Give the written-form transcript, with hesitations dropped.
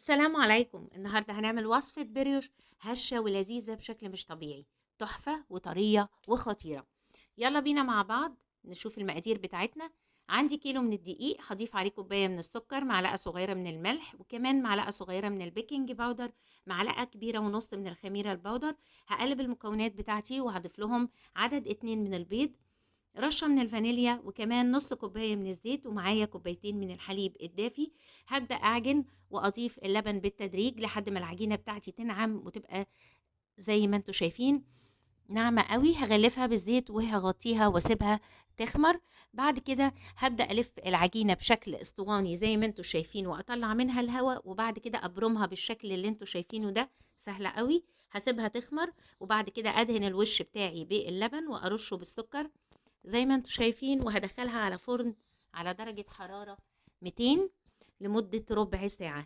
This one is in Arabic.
السلام عليكم. النهاردة هنعمل وصفة بريوش هشة ولذيذة بشكل مش طبيعي، تحفة وطرية وخطيرة. يلا بينا مع بعض نشوف المقادير بتاعتنا. عندي كيلو من الدقيق، هضيف عليه كوباية من السكر، معلقة صغيرة من الملح، وكمان معلقة صغيرة من البيكنج باودر، معلقة كبيرة ونص من الخميرة البودر. هقلب المكونات بتاعتي وهضيف لهم عدد 2 من البيض، رشة من الفانيليا، وكمان نص كوباية من الزيت، ومعايا كوبايتين من الحليب الدافي. هبدأ أعجن وأضيف اللبن بالتدريج لحد ما العجينة بتاعتي تنعم وتبقى زي ما انتوا شايفين ناعمة قوي. هغلفها بالزيت وهغطيها واسيبها تخمر. بعد كده هبدأ ألف العجينة بشكل اسطواني زي ما انتوا شايفين، وأطلع منها الهواء، وبعد كده أبرمها بالشكل اللي انتوا شايفينه ده. سهلة قوي. هسيبها تخمر، وبعد كده أدهن الوش بتاعي باللبن وأرشه بالسكر زي ما انتوا شايفين، وهدخلها على فرن على درجة حرارة 200 لمدة ربع ساعة.